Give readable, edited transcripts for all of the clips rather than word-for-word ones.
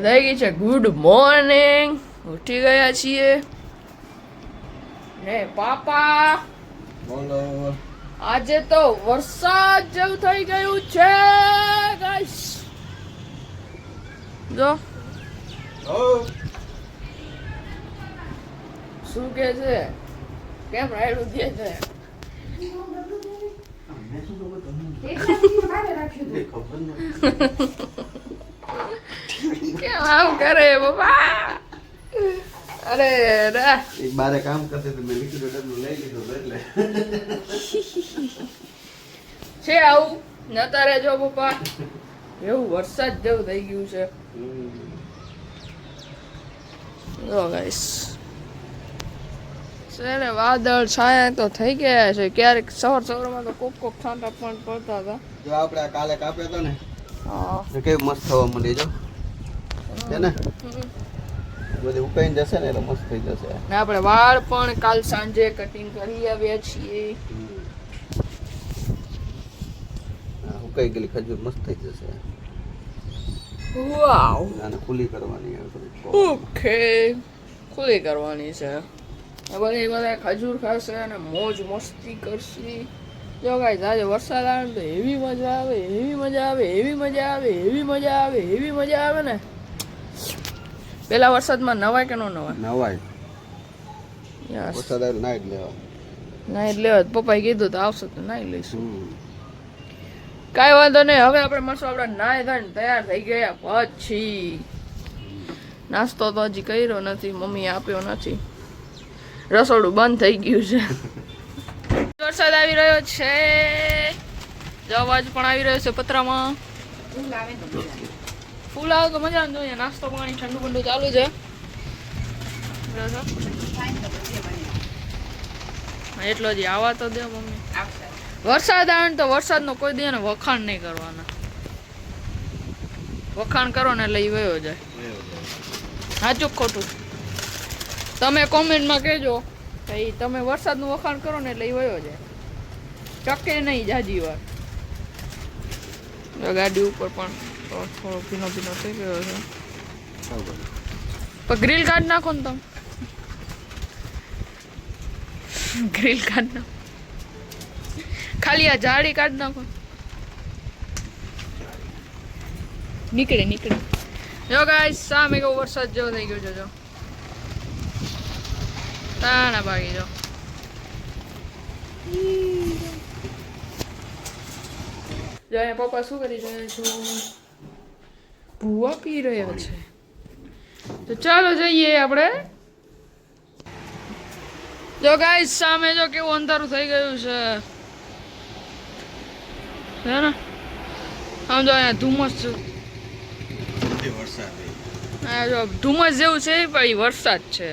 થઈ ગઈ છે ગુડ મોર્નિંગ. ઉઠી ગયા છીએ ને પાપા. બોલો. આજે તો વરસાદ જેવું થઈ ગયું છે ગાઈસ. જો શું કે છે, કેમ રાયડું દે છે? કેમ આમ કરે બાપા? અરે રા એક બારે કામ કરતે તો મેં લીધું ડબલું લઈ લીધું એટલે છે આવું નતા રહેજો પપ્પા. એવું વરસાદ જેવું થઈ ગયું છે. જો ગાઈસ છે વાદળ છાયા તો થઈ ગયા છે. ક્યારેક સવારમાં તો કોક ઠંડા પણ પડતા હતા. જો આપણે કાલે કાપ્યો તો ને, હા કેવું મસ્ત થવા માંડી. જો છે ને બધી ઉકાઈને જશે ને એટલે મસ્ત થઈ જશે. ને આપણે વાળ પણ કાલ સાંજે કટિંગ કરી આવ્યા છીએ. ઉકાઈ ગયેલી ખજૂર મસ્ત થઈ જશે. વાવ. આને ખુલ્લી કરવાની આવે. ઓકે ખુલ્લી કરવાની છે. બધા ખજૂર ખાશે અને મોજ મસ્તી કરશે. જો ગાઈસ આજે વરસાદ આવે ને તો એવી મજા આવે, એવી મજા આવે, એવી મજા આવે, એવી મજા આવે, એવી મજા આવે ને. પેલા વરસાદમાં નવાય કે ન નવાય? નવાય. યસ વરસાદ આવે નાઈ જ લેવા. નાઈ લેવા. પપ્પાએ કીધું તો આવશે તો નાઈ લઈશું. કાંઈ વાંધો નહીં. હવે આપણે મળશું આપણે નાઈ ધોઈને તૈયાર થઈ ગયા પછી. નાસ્તો તો હજી કર્યો નથી, મમ્મીએ આપ્યો નથી. રસોડું બંધ થઈ ગયું છે. વરસાદ આવી રહ્યો છે. અવાજ પણ આવી રહ્યો છે પતરામાં. ફૂલ આવે તો મજા આવે. જોઈએ નાસ્તો પાણી ઠંડુ ઠંડુ ચાલુ છે. એટલો જ આવા તો દે મમ્મી. વરસાદ આવે ને તો વરસાદનો કોઈ દે ને વખાણ નહીં કરવાના. વખાણ કરો ને એટલે એ વયો જાય. સાચું ખોટું તમે કોમેન્ટમાં કહેજો. ભાઈ તમે વરસાદનું વખાણ કરો ને એટલે એ વયો જાય. ટકે નહીં જાજી વાર. ગાડી ઉપર પણ થોડો ભીનો ભીનો થઈ ગયો છે. પણ ગ્રીલ કાઢ નાખો ને તમે. ગ્રીલ કાઢ નાખો. ખાલી આ જાળી કાઢ નાખો. નીકળે નીકળે. જો ગાઈસ સામે કેવો વરસાદ જેવો થઈ ગયો છે. જો તાણા ભાગી જો. જો અહીંયા પપ્પા શું કરી રહ્યા છો? ભૂવા પી રહ્યા છે. તો ચાલો જઈએ આપણે. જો ગાઈસ સામે જો કેવું અંધારું થઈ ગયું છે. હે ને આમ જો અહીંયા ધુમ્મસ છે. હા જો ધુમ્મસ જેવું છે પણ વરસાદ છે.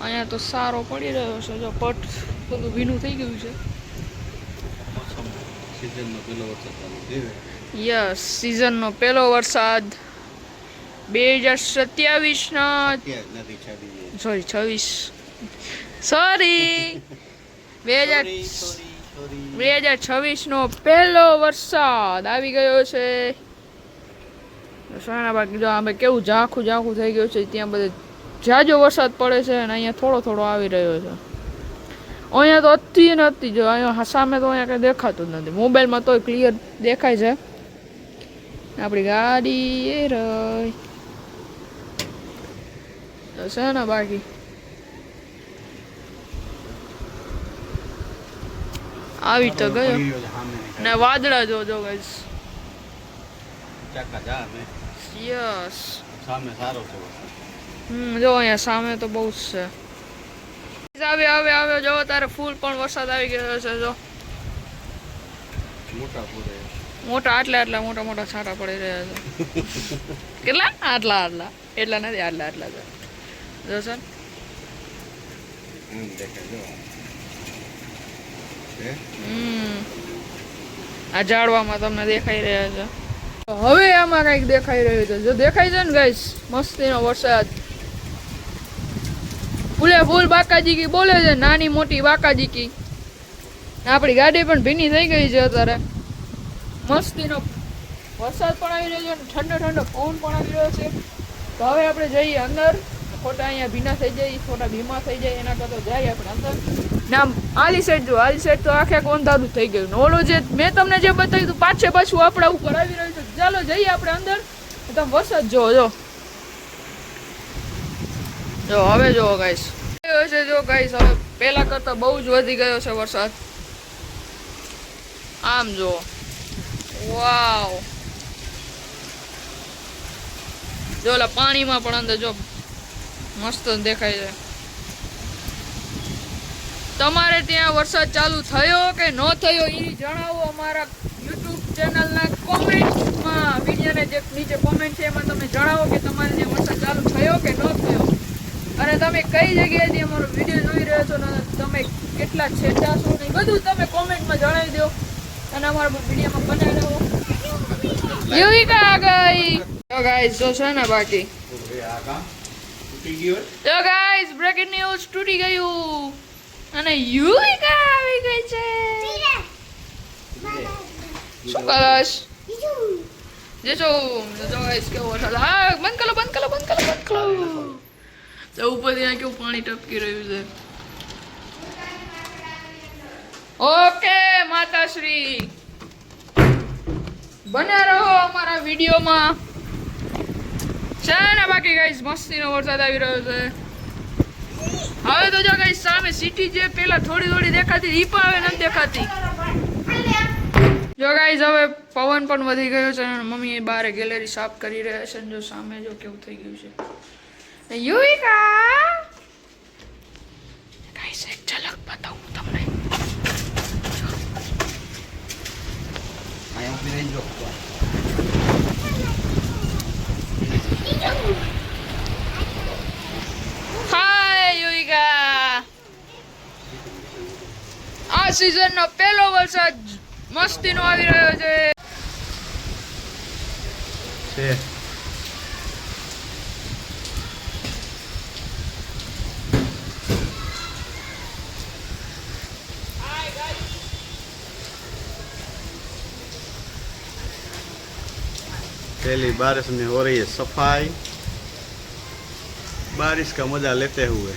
અહીંયા તો સારો પડી રહ્યો છે. જો પટ બધું ભીનું થઈ ગયું છે. યસ સિઝનનો પહેલો વરસાદ 2027 સોરી 2026 નો પહેલો વરસાદ આવી ગયો છે. સોના બાકી જો આમ કેવું ઝાંખું ઝાંખું થઈ ગયું છે. ત્યાં બધે જાજો વરસાદ પડે છે અને અહીંયા થોડો થોડો આવી રહ્યો છે. અહીંયા તો અતિ ને અતિ. જો અહીંયા સામે તો અહીંયા કંઈ દેખાતું જ નથી. મોબાઈલમાં તો ક્લિયર દેખાય છે. આપણી ગાડી એ રહી છે ને બાકી આવી તો ગયો ને વાદળા જો જો ગાઈસ. યસ સામે સારો છે. જો અહીંયા સામે તો બહુ જ છે. આવે આવે આવે જો તારે ફૂલ પણ વરસાદ આવી ગયો છે. જો મોટા આટલા મોટા મોટા છાંટા પડી રહ્યા છે. કેટલા? આટલા એટલા નથી. આટલા જો સર આ ઝાડવામાં તમને દેખાઈ રહ્યા છે. હવે આમાં કઈક દેખાઈ રહ્યું છે. જો દેખાય છે ને ગાઈસ મસ્તીનો વરસાદ. ફૂલે ફૂલ બાકાજી કી બોલે છે. નાની મોટી બાકાજી કી. આપણી ગાડી પણ ભીની થઈ ગઈ છે અત્યારે. મસ્તીનો વરસાદ પણ આવી રહ્યો છે અને ઠંડો ઠંડો પવન પણ આવી રહ્યો છે. તો હવે આપણે જઈએ અંદર. ખોટા અહીંયા ભીના થઈ જાય, ખોટા બીમાર થઈ જાય, એના કરતાં જઈએ આપણે અંદર. નામ આલી સાઈડ જો, આલી સાઈડ તો આખે અંધારું થઈ ગયું. ઓલો જે મેં તમને જે બતાવ્યું હતું પાછું આપણા ઉપર આવી રહ્યું છે. ચાલો જઈએ આપણે અંદર. તમે વરસાદ જો હવે જો ગાઈસ છે, જો ગાઈસ હવે પહેલા કરતાં બહુ જ વધી ગયો છે વરસાદ. આમ જો, વાવ, જો ઓલા પાણીમાં પણ અંદર જો મસ્ત દેખાય છે. તમારે ત્યાં વરસાદ ચાલુ થયો કે ન થયો એ જણાવો અમારા યુટ્યુબ ચેનલના કોમેન્ટમાં. વિડીયોને જે નીચે કોમેન્ટ છે એમાં તમે જણાવો કે તમારે ત્યાં વરસાદ ચાલુ થયો કે ન થયો, અને તમે કઈ જગ્યાએથી અમારો વિડીયો જોઈ રહ્યો છો ને તમે કેટલા છેટા છો ને બધું તમે કોમેન્ટમાં જણાવી દો અને અમારા વિડીયોમાં બનાવી દો. યુવિકા આ ગઈ. તો ગાઈસ જો છે ને બાકી તો ગાઈસ બ્રેકિંગ ન્યૂઝ તૂટી ગયું અને યુવિકા આવી ગઈ છે. શું કરસ જે છો જો ગાઈસ કેવો વરસાદ. હા બંધ કરો. તો ઉપર ત્યાં કેવું પાણી ટપકી રહ્યું છે. ઓકે માતાશ્રી, બન્યા રહો અમારા વિડીયોમાં. છે ને બાકી ગાઈસ મસ્તીનો વરસાદ આવી રહ્યો છે. હવે તો જો ગાઈસ સામે સિટી જે પેલા થોડી દેખાતી ઈ પણ હવે નથી દેખાતી. જો ગાઈસ હવે પવન પણ વધી ગયો છે અને મમ્મી બહાર ગેલેરી સાફ કરી રહ્યા છે. જો સામે જો કેવું થઈ ગયું છે. યુવિકા ગાઈસ એક ઝલક બતાવું તમને. આયા ઉભી રહી જો. હાય યુવિકા, આ સીઝનનો પહેલો વરસાદ મસ્તીનો આવી રહ્યો છે. पहली बारिश में हो रही है सफाई, बारिश का मजा लेते हुए.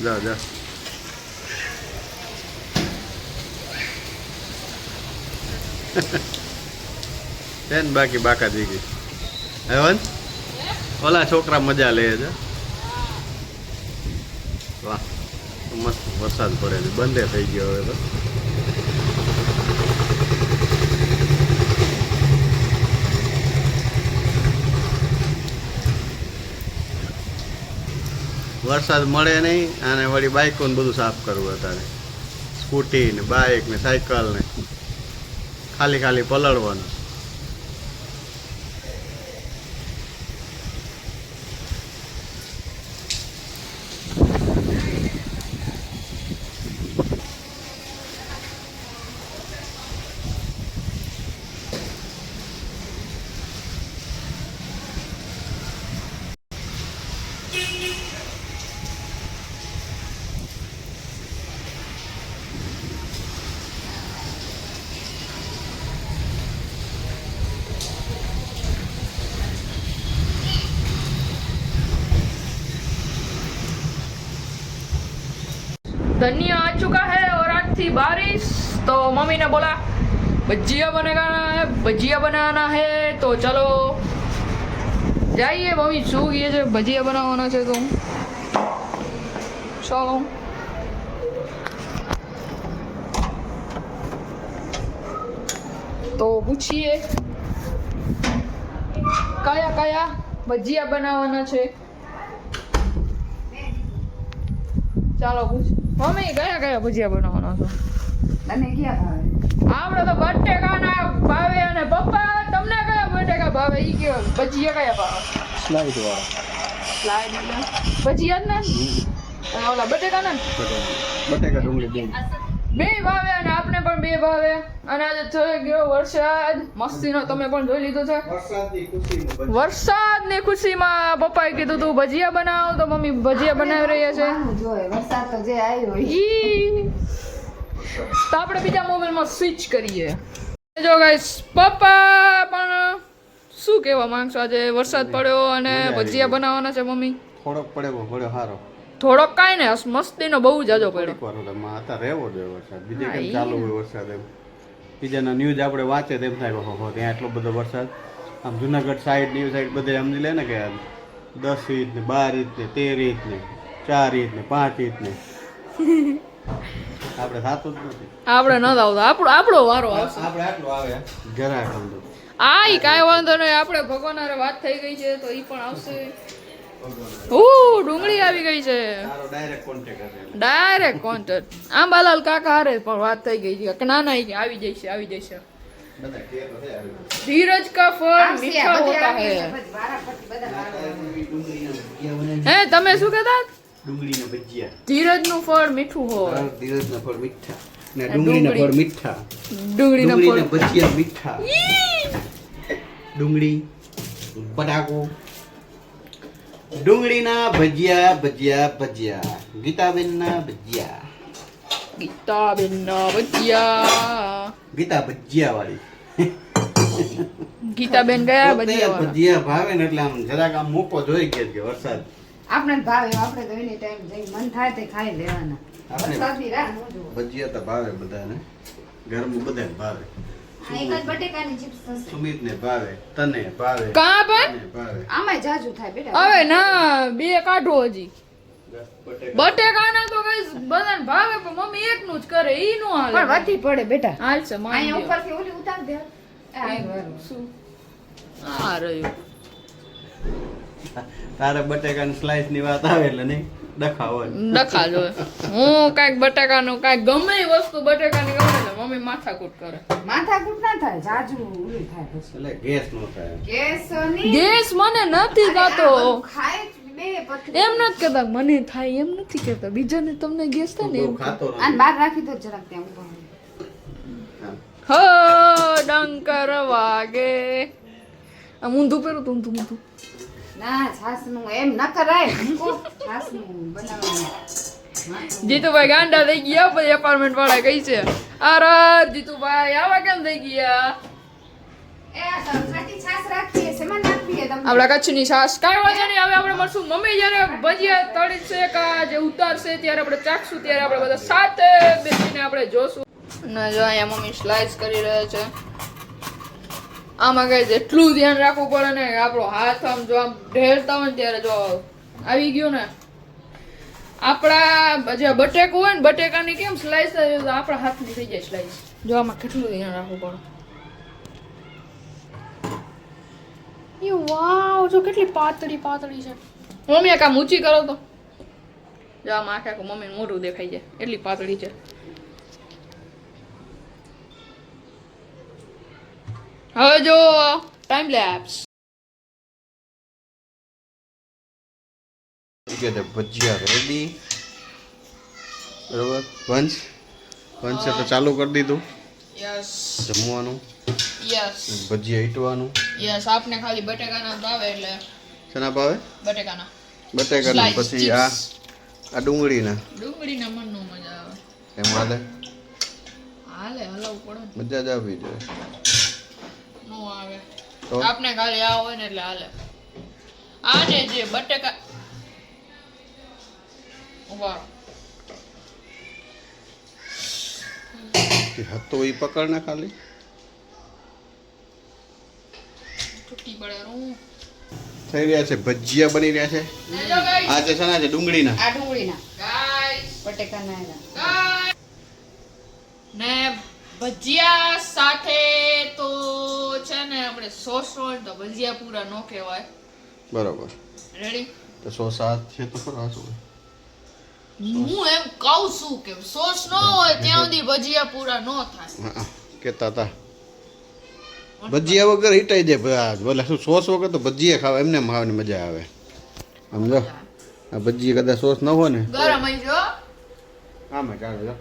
जा બેન બાકી બાકા થઈ ગઈ. હેવન ઓલા છોકરા મજા લે છે. વાહ મસ્ત વરસાદ પડે છે. બંધે થઈ ગયો હવે તો. વરસાદ મળે નહીં અને વળી બાઇકો ને બધું સાફ કરવું અત્યારે. સ્કૂટી ને બાઇક ને સાયકલ ને ખાલી પલળવાનું. धनिया आ चुका है और आज थी बारिश तो मम्मी ने बोला भजिया बनाना है तो चलो जाइए. मम्मी શું કહે છે ભજીયા બનાવવાના છે તો ચાલો. તો પૂછીએ કયા ભજીયા બનાવવાના છે. ચાલો પૂછ મમ્મી કયા ભજીયા બનાવવાના છો? તને ક્યાં ભાવે? આપણે તો બટેકાના ભાવે અને પપ્પા તમને કયા બટેકા ભાવે ઈ કયો ભજીયા કયા ભાવે? સ્લાઇડ વાળા. સ્લાઇડ ભજીયા ને અને ઓલા બટેકાના બટેકા ડુંગળી બે ભાવે અને આપણે પણ બે ભાવે. અને આજે થઈ ગયો વરસાદ મસ્તીનો, તમે પણ જોઈ લીધો છે. વરસાદની ખુશીમાં પપ્પાએ કીધું તું ભજીયા બનાવ તો મમ્મી ભજીયા બનાવી રહ્યા છે. જોય વરસાદ તો જે આવ્યો ઈ તો આપણે બીજા મોબાઈલમાં સ્વિચ કરીએ. જો ગાઈસ પપ્પા પણ શું કહેવા માંગશો? આજે વરસાદ પડ્યો અને મજા આવી ભજીયા ગઈ. બનાવવાના છે મમ્મી. થોડોક પડ્યો સારો. થોડોક કાંઈ ને મસ્તીનો બહુ જાજો પડ્યો. થોડીક વાર ઓલામાં અત્યારે રહેવો જોઈએ વરસાદ. બીજે હા, કેમ ઈ ચાલુ ને. હોય વરસાદ એમ. બીજાના ન્યૂઝ આપણે વાંચે તેમ થાય કે ઓહો ત્યાં એટલો બધો વરસાદ. આમ જુનાગઢ સાઈડ ની સાઈડ બધે સમજી લે ને કે 10 ઇંચ ને 12 ઇંચ ને 13 ઇંચ ને 4 ઇંચ ને 5 ઇંચ ને આપણે થાતું જ નથી. આપણે ન આવતા આપણો વારો આવશે. આપણે આટલું આવે જરા સમજો. આ ઈ કાંઈ વાંધો નહીં. આપણે ભગવાન હારે વાત થઈ ગઈ છે તો ઈ પણ આવશે. ડુંગળી આવી ગઈ છે. તારો ડાયરેક્ટ કોન્ટેક્ટ હશે. Direct contact. આંબાલાલ કાકા હારે પણ વાત થઈ ગઈ છે કે ના ના ઈ આવી જશે આવી જશે. બધા કે તો છે આવી. ધીરજ કા ફળ મીઠા હોતા હે. હે તમે શું કહેતા? ડુંગળીના ભજીયા. ધીરજનું ફળ મીઠું હોય. ધીરજના ફળ મીઠા ને ડુંગળીના ફળ મીઠા. ડુંગળીના ફળ ભજીયા મીઠા. ડુંગળી બટાકું ડુંગળીના ભજીયા ભજીયા ભજીયા ગીતાબેનના ભજીયા. ગીતાબેનના ભજીયા. ગીતા ભજીયા વાળી ગીતાબેન ગયા ભજીયા વાળા. ભજીયા ભાવે ને એટલે આમ જરાક આમ મોકો જોઈ ગયા કે વરસાદ આપણે ભાવે આપણે તો એની ટાઈમ જઈ મન થાય તે ખાઈ લેવાના. આપણે વરસાદની રાહ ન જોવો. ભજીયા તો ભાવે બધાને ઘરમાં બધાને ભાવે. આ એક જ બટેકાની ચિપ્સ થશે. સુમિતને ભાવે તને ભાવે કાં પણ તને ભાવે. આમાંય જાજુ થાય બેટા. હવે ના બે કાઢો હજી. બટેકાના તો કઈ બધાને ભાવે પણ મમ્મી એકનું જ કરે ઈ નો હાલે. પણ વધી પડે બેટા. હાલશે માની અહીંયા દ્યો. ઉપરથી ઓલી ઉતાર દે. આ વારું. શું આ રહ્યું. તારે બટેકાની સ્લાઈસ ની વાત આવે એટલે નહીં ડખા હોય. ડખા જો હું કાંઈક બટાકાનું કાંઈક ગમે એ વસ્તુ બટાકાની ગમે ને મમ્મી માથાકૂટ કરે. માથાકૂટ ના થાય જાજુ ઓલું થાય પછી. એટલે ગેસ નો થાય. ગેસ ની ગેસ મને નથી થતો. ખાય જ બે પથરી. એમ નથી કહેતા મને થાય એમ નથી કહેતા બીજાને તમને ગેસ થાય ને બહુ એમ ખાતો આને નથી. બહાર રાખી દો જરાક ત્યાં ઉપર. હો ડંકર વાગે આમ ઊંધું પહેરું તું ઊંધું ના છાસનું એમ ન કરાય. છાસનું બનાવવાનું. જીતુભાઈ ગાંડા થઈ ગયા પછી એપાર્ટમેન્ટ વાળા કઈ છે અરે જીતુભાઈ આવા કેમ થઈ ગયા એ આ સંસાટી છાસ રાખીએ શેમાં નાખીએ તમે? આપણા કચ્છની છાશ કાંઈ વાંધો નહીં હવે આપણે મળશું મમ્મી જ્યારે ભજીયા તળી છે કા જે ઉતારશે ત્યારે આપણે ચાખશું ત્યારે આપણે બધા સાથે બેસીને આપણે જોશું ને જો અહીંયા મમ્મી સ્લાઇસ કરી રહ્યા છે આમાં કઈ જેટલું ધ્યાન રાખવું પડે ને આપણો હાથ આમ જો આમ ઢેરતા હોય ને ત્યારે જો આવી ગયું ને આપણા જે બટેકું હોય ને બટેકાની કેમ સ્લાઇસ થાય તો આપણા હાથની થઈ જાય સ્લાઇસ જો આમાં કેટલું ધ્યાન રાખવું પડે એ વાવ જો કેટલી પાતળી પાતળી છે મમ્મી એક આમ ઊંચી કરો તો જો આમ આખે આખું મમ્મીનું મોઢું દેખાઈ જાય એટલી પાતળી છે હવે જો ટાઈમ લેપ્સ ભજીયા રેડી બરોબર વંશ તો ચાલુ કરી દીધું યસ જમવાનું યસ ભજીયા ઈટવાનું યસ આપને ખાલી બટેકાના ભાવે એટલે શેના ભાવે બટેકાના બટેકાના Slice પછી chips. આ ડુંગળીના ડુંગળીના મનનું મજા આવે એમ હાલે હાલે હલાવવું પડે ને મજા જ આવી જાય નો આવે તો આપને ખાલી આ હોય ને એટલે હાલે આને જે બટેકા ઉભા રહો. હતો એ પકડ ને ખાલી છૂટી પડે રૂ થઈ રહ્યા છે ભજીયા બની રહ્યા છે હેલો ગાઈસ આ છે શાના છે ડુંગળીના આ ડુંગળીના ગાઈસ બટેકાના એના. ને ભજીયા સાથે તો છે ને આપણે સોસ હોય ને તો ભજીયા પૂરા નો કહેવાય બરોબર રેડી તો 107 છે તો ખરા શું હું એમ કહું છું કે સોસ નો હોય ત્યાં સુધી ભજીયા પૂરા નો થાય હા કેતા હતા ભજીયા વગર હિટાઈ જાય બોલે શું સોસ વગર તો ભજીયા ખાવા એમને ખાવાની મજા આવે સમજો આ ભજીયા કદાચ સોસ ન હોય ને ગરમ આવી જો આમાં ચાલે જો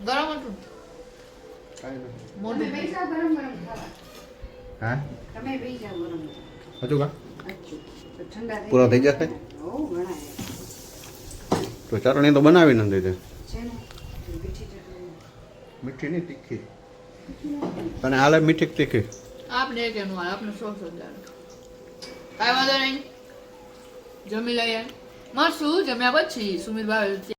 ગરમ હતું કાંઈ નહીં તમે મોઢું બેસી જાઓ ગરમ ગરમ ખાવા. હા તમે બેસી જાઓ ગરમ ગરમ. હજુ કા અચ્છા. તો ઠંડા પૂરા થઈ જશે ઓ ઘણા તો ચાટણી તો બનાવી નથી દે છે ને મીઠી ચટણી. મીઠી નહીં તીખી અને હાલે મીઠી કે તીખી આપને એક એનું હાલ આપને 100 કાંઈ વાંધો નહીં જમી લઈએ મળશું જમ્યા પછી સુમિત ભાઈ